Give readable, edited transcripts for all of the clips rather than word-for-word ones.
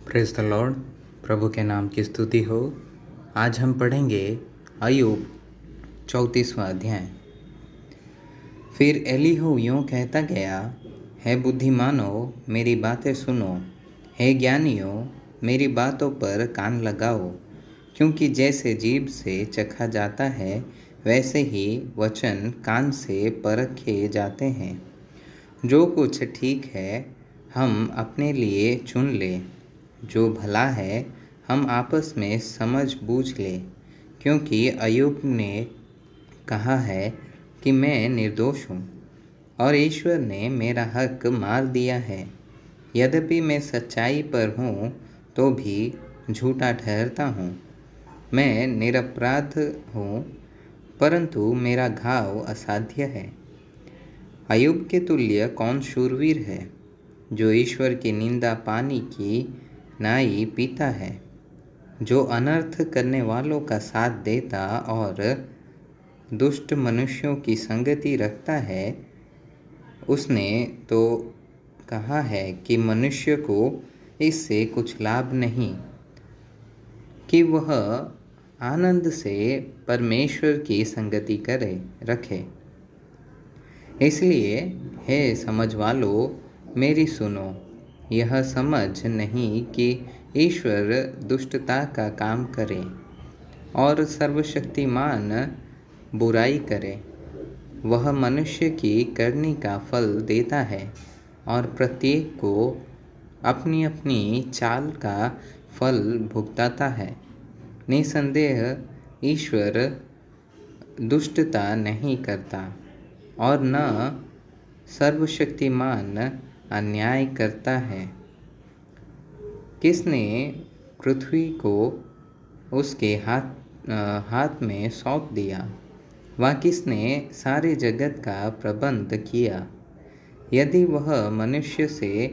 Praise the Lord. प्रभु के नाम की स्तुति हो। आज हम पढ़ेंगे अय्यूब 34वां अध्याय। फिर एलीहू यूँ कहता गया, हे बुद्धिमानों मेरी बातें सुनो, हे ज्ञानियों मेरी बातों पर कान लगाओ। क्योंकि जैसे जीभ से चखा जाता है वैसे ही वचन कान से परखे जाते हैं। जो कुछ ठीक है हम अपने लिए चुन लें, जो भला है हम आपस में समझ बूझ लें। क्योंकि अय्यूब ने कहा है कि मैं निर्दोष हूँ और ईश्वर ने मेरा हक मार दिया है। यद्यपि मैं सच्चाई पर हूँ तो भी झूठा ठहरता हूँ। मैं निरपराध हूँ परंतु मेरा घाव असाध्य है। अय्यूब के तुल्य कौन शूरवीर है, जो ईश्वर की निंदा पानी की नाई पीता है, जो अनर्थ करने वालों का साथ देता और दुष्ट मनुष्यों की संगति रखता है। उसने तो कहा है कि मनुष्य को इससे कुछ लाभ नहीं कि वह आनंद से परमेश्वर की संगति रखे। इसलिए हे समझ वालों मेरी सुनो, यह समझ नहीं कि ईश्वर दुष्टता का काम करे और सर्वशक्तिमान बुराई करे। वह मनुष्य की करनी का फल देता है और प्रत्येक को अपनी अपनी चाल का फल भुगताता है। निसंदेह ईश्वर दुष्टता नहीं करता और न सर्वशक्तिमान अन्याय करता है। किसने पृथ्वी को उसके हाथ में सौंप दिया? वह किसने सारे जगत का प्रबंध किया? यदि वह मनुष्य से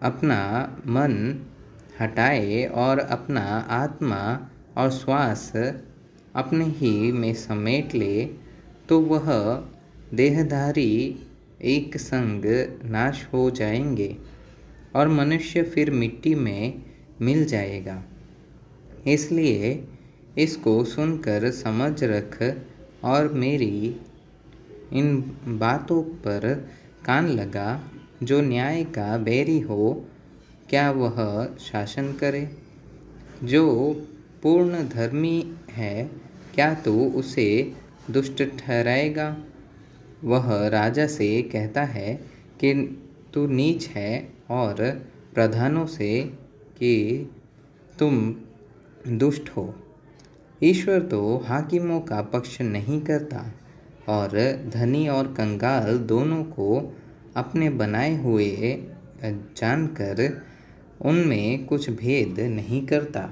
अपना मन हटाए और अपना आत्मा और श्वास अपने ही में समेट ले, तो वह देहधारी एक संग नाश हो जाएंगे और मनुष्य फिर मिट्टी में मिल जाएगा। इसलिए इसको सुनकर समझ रख और मेरी इन बातों पर कान लगा। जो न्याय का बैरी हो, क्या वह शासन करे? जो पूर्ण धर्मी है, क्या तू उसे दुष्ट ठहराएगा? वह राजा से कहता है कि तू नीच है और प्रधानों से कि तुम दुष्ट हो। ईश्वर तो हाकिमों का पक्ष नहीं करता और धनी और कंगाल दोनों को अपने बनाए हुए जानकर उनमें कुछ भेद नहीं करता।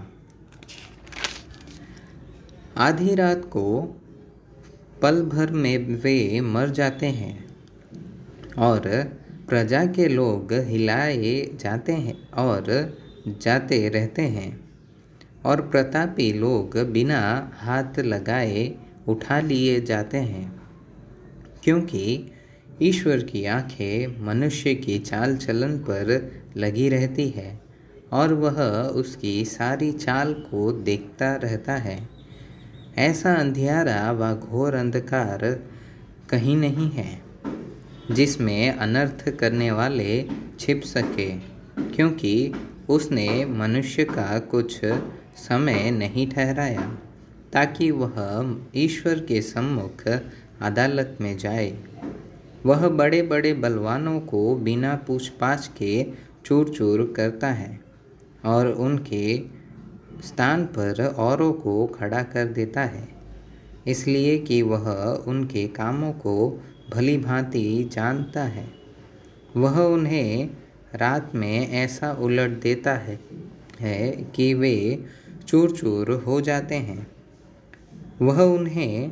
आधी रात को पल भर में वे मर जाते हैं और प्रजा के लोग हिलाए जाते हैं और जाते रहते हैं और प्रतापी लोग बिना हाथ लगाए उठा लिए जाते हैं। क्योंकि ईश्वर की आंखें मनुष्य की चाल चलन पर लगी रहती है और वह उसकी सारी चाल को देखता रहता है। ऐसा अंधियारा व घोर अंधकार कहीं नहीं है जिसमें अनर्थ करने वाले छिप सके। क्योंकि उसने मनुष्य का कुछ समय नहीं ठहराया ताकि वह ईश्वर के सम्मुख अदालत में जाए। वह बड़े बड़े बलवानों को बिना पूछपाछ के चूर चूर करता है और उनके स्थान पर औरों को खड़ा कर देता है, इसलिए कि वह उनके कामों को भली भांति जानता है। वह उन्हें रात में ऐसा उलट देता है कि वे चूर चूर हो जाते हैं। वह उन्हें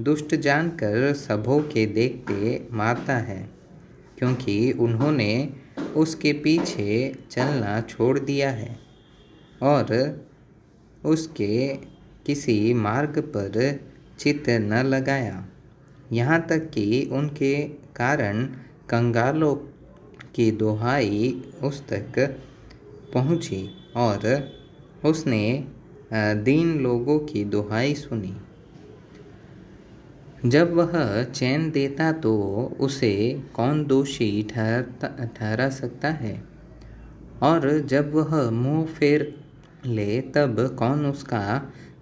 दुष्ट जानकर सबों के देखते मारता है, क्योंकि उन्होंने उसके पीछे चलना छोड़ दिया है और उसके किसी मार्ग पर चित्त न लगाया। यहाँ तक कि उनके कारण कंगालों की दुहाई उस तक पहुंची और उसने दीन लोगों की दुहाई सुनी। जब वह चैन देता तो उसे कौन दोषी ठहरा सकता है, और जब वह मुंह फेर ले तब कौन उसका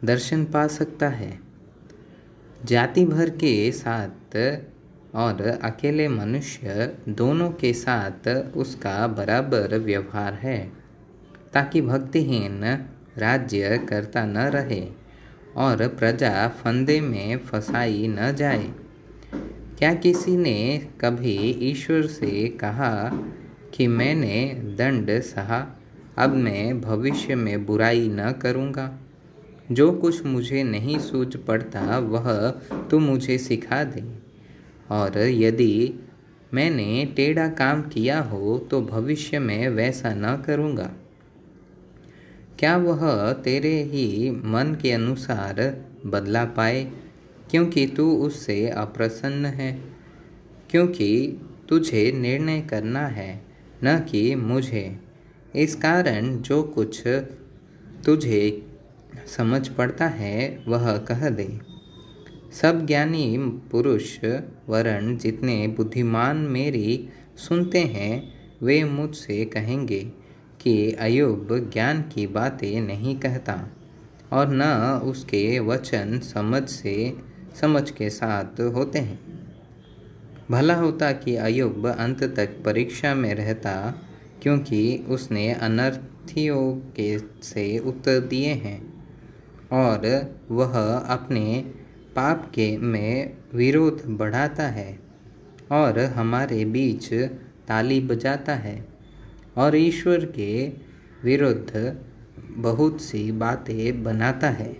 दर्शन पा सकता है। जाति भर के साथ और अकेले मनुष्य दोनों के साथ उसका बराबर व्यवहार है, ताकि भक्तिहीन राज्य करता न रहे और प्रजा फंदे में फंसाई न जाए। क्या किसी ने कभी ईश्वर से कहा कि मैंने दंड सहा, अब मैं भविष्य में बुराई न करूँगा? जो कुछ मुझे नहीं सूझ पड़ता वह तू मुझे सिखा दे, और यदि मैंने टेढ़ा काम किया हो तो भविष्य में वैसा न करूँगा। क्या वह तेरे ही मन के अनुसार बदला पाए, क्योंकि तू उससे अप्रसन्न है? क्योंकि तुझे निर्णय करना है, न कि मुझे। इस कारण जो कुछ तुझे समझ पड़ता है वह कह दे। सब ज्ञानी पुरुष वरण जितने बुद्धिमान मेरी सुनते हैं वे मुझसे कहेंगे कि अय्यूब ज्ञान की बातें नहीं कहता, और न उसके वचन समझ के साथ होते हैं। भला होता कि अय्यूब अंत तक परीक्षा में रहता, क्योंकि उसने अनर्थियों के से उत्तर दिए हैं, और वह अपने पाप के में विरोध बढ़ाता है और हमारे बीच ताली बजाता है और ईश्वर के विरुद्ध बहुत सी बातें बनाता है।